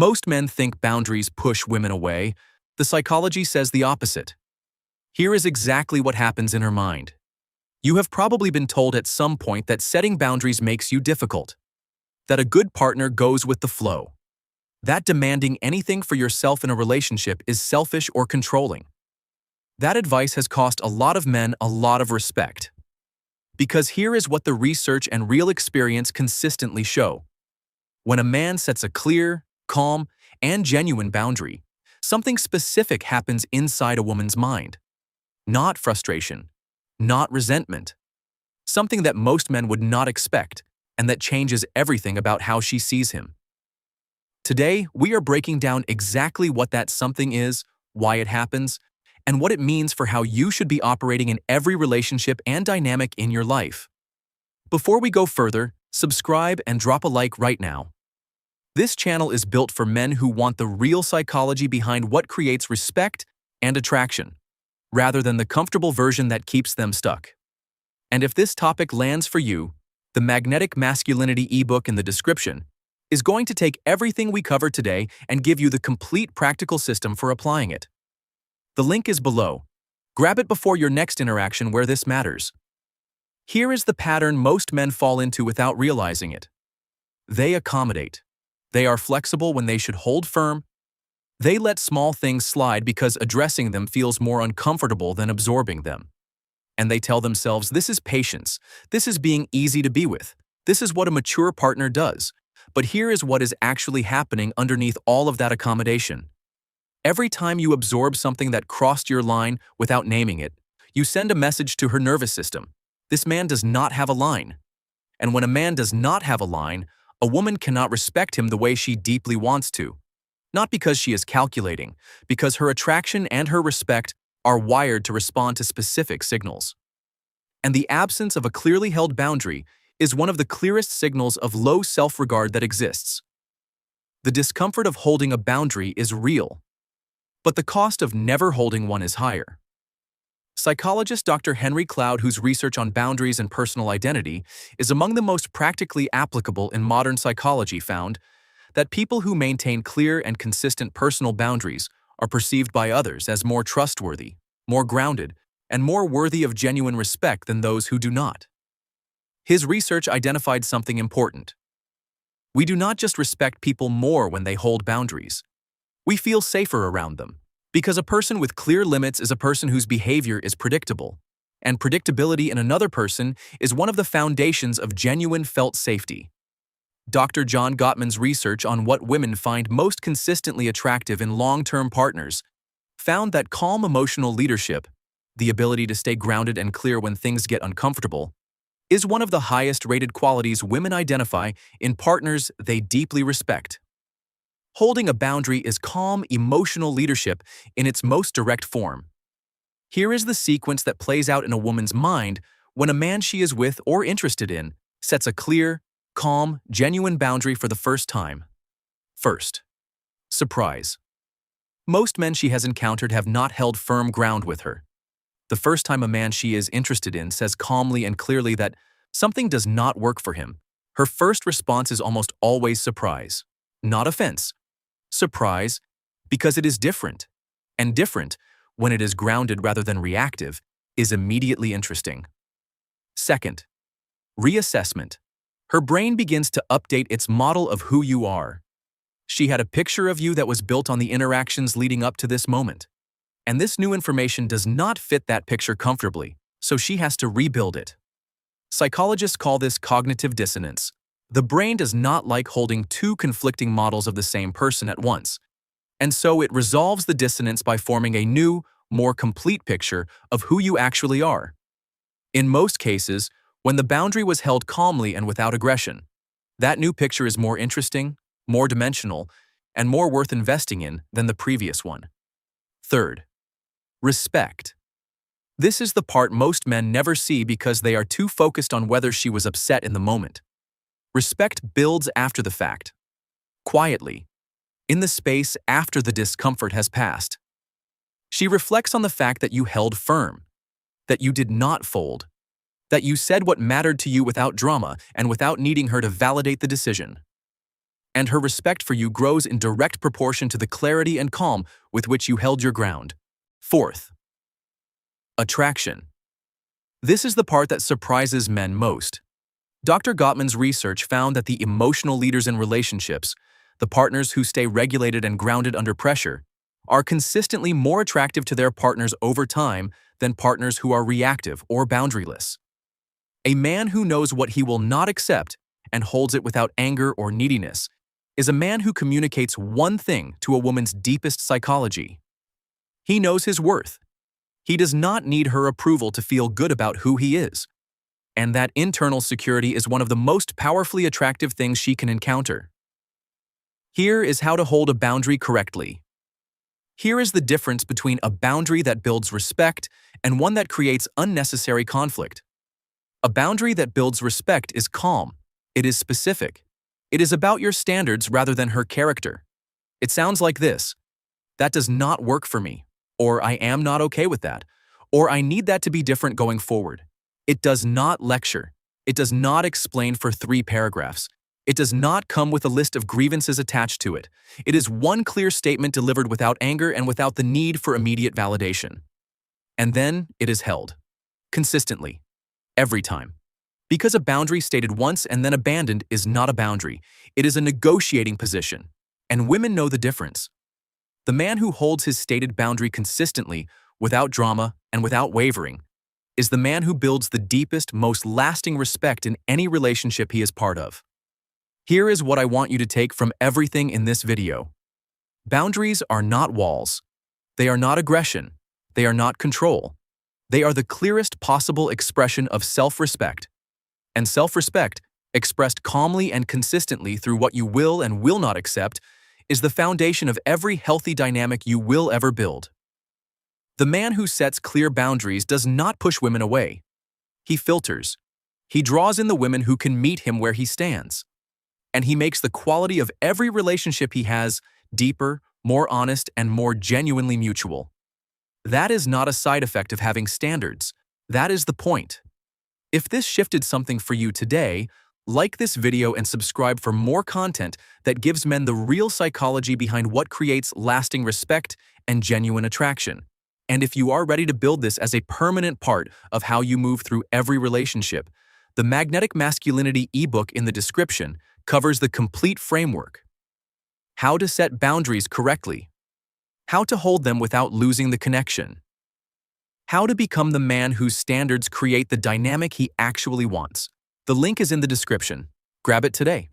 Most men think boundaries push women away. The psychology says the opposite. Here is exactly what happens in her mind. You have probably been told at some point that setting boundaries makes you difficult, that a good partner goes with the flow, that demanding anything for yourself in a relationship is selfish or controlling. That advice has cost a lot of men a lot of respect. Because here is what the research and real experience consistently show. When a man sets a clear, calm, and genuine boundary, something specific happens inside a woman's mind. Not frustration, not resentment. Something that most men would not expect, and that changes everything about how she sees him. Today, we are breaking down exactly what that something is, why it happens, and what it means for how you should be operating in every relationship and dynamic in your life. Before we go further, subscribe and drop a like right now. This channel is built for men who want the real psychology behind what creates respect and attraction, rather than the comfortable version that keeps them stuck. And if this topic lands for you, the Magnetic Masculinity ebook in the description is going to take everything we covered today and give you the complete practical system for applying it. The link is below. Grab it before your next interaction where this matters. Here is the pattern most men fall into without realizing it. They accommodate. They are flexible when they should hold firm. They let small things slide because addressing them feels more uncomfortable than absorbing them. And they tell themselves, this is patience, this is being easy to be with, this is what a mature partner does. But here is what is actually happening underneath all of that accommodation. Every time you absorb something that crossed your line without naming it, you send a message to her nervous system. This man does not have a line. And when a man does not have a line, a woman cannot respect him the way she deeply wants to. Not because she is calculating, because her attraction and her respect are wired to respond to specific signals. And the absence of a clearly held boundary is one of the clearest signals of low self-regard that exists. The discomfort of holding a boundary is real, but the cost of never holding one is higher. Psychologist Dr. Henry Cloud, whose research on boundaries and personal identity is among the most practically applicable in modern psychology, found that people who maintain clear and consistent personal boundaries are perceived by others as more trustworthy, more grounded, and more worthy of genuine respect than those who do not. His research identified something important. We do not just respect people more when they hold boundaries. We feel safer around them, because a person with clear limits is a person whose behavior is predictable, and predictability in another person is one of the foundations of genuine felt safety. Dr. John Gottman's research on what women find most consistently attractive in long-term partners found that calm emotional leadership, the ability to stay grounded and clear when things get uncomfortable, is one of the highest-rated qualities women identify in partners they deeply respect. Holding a boundary is calm emotional leadership in its most direct form. Here is the sequence that plays out in a woman's mind when a man she is with or interested in sets a clear, calm, genuine boundary for the first time. First, surprise. Most men she has encountered have not held firm ground with her. The first time a man she is interested in says calmly and clearly that something does not work for him, her first response is almost always surprise. Not offense. Surprise, because it is different. And different, when it is grounded rather than reactive, is immediately interesting. Second, reassessment. Her brain begins to update its model of who you are. She had a picture of you that was built on the interactions leading up to this moment. And this new information does not fit that picture comfortably, so she has to rebuild it. Psychologists call this cognitive dissonance. The brain does not like holding two conflicting models of the same person at once, and so it resolves the dissonance by forming a new, more complete picture of who you actually are. In most cases, when the boundary was held calmly and without aggression, that new picture is more interesting, more dimensional, and more worth investing in than the previous one. Third, respect. This is the part most men never see because they are too focused on whether she was upset in the moment. Respect builds after the fact, quietly, in the space after the discomfort has passed. She reflects on the fact that you held firm, that you did not fold, that you said what mattered to you without drama and without needing her to validate the decision. and her respect for you grows in direct proportion to the clarity and calm with which you held your ground. Fourth, attraction. This is the part that surprises men most. Dr. Gottman's research found that the emotional leaders in relationships, the partners who stay regulated and grounded under pressure, are consistently more attractive to their partners over time than partners who are reactive or boundaryless. A man who knows what he will not accept and holds it without anger or neediness is a man who communicates one thing to a woman's deepest psychology. He knows his worth. He does not need her approval to feel good about who he is. And that internal security is one of the most powerfully attractive things she can encounter. Here is how to hold a boundary correctly. Here is the difference between a boundary that builds respect and one that creates unnecessary conflict. A boundary that builds respect is calm. It is specific. It is about your standards rather than her character. It sounds like this: "That does not work for me," or "I am not okay with that," or "I need that to be different going forward." It does not lecture. It does not explain for 3 paragraphs. It does not come with a list of grievances attached to it. It is one clear statement delivered without anger and without the need for immediate validation. And then it is held. Consistently. Every time. Because a boundary stated once and then abandoned is not a boundary. It is a negotiating position. And women know the difference. The man who holds his stated boundary consistently, without drama and without wavering, is the man who builds the deepest, most lasting respect in any relationship he is part of. Here is what I want you to take from everything in this video. Boundaries are not walls. They are not aggression. They are not control. They are the clearest possible expression of self-respect. And self-respect, expressed calmly and consistently through what you will and will not accept, is the foundation of every healthy dynamic you will ever build. The man who sets clear boundaries does not push women away. He filters. He draws in the women who can meet him where he stands. And he makes the quality of every relationship he has deeper, more honest, and more genuinely mutual. That is not a side effect of having standards. That is the point. If this shifted something for you today, like this video and subscribe for more content that gives men the real psychology behind what creates lasting respect and genuine attraction. And if you are ready to build this as a permanent part of how you move through every relationship, the Magnetic Masculinity ebook in the description covers the complete framework. How to set boundaries correctly. How to hold them without losing the connection. How to become the man whose standards create the dynamic he actually wants. The link is in the description. Grab it today.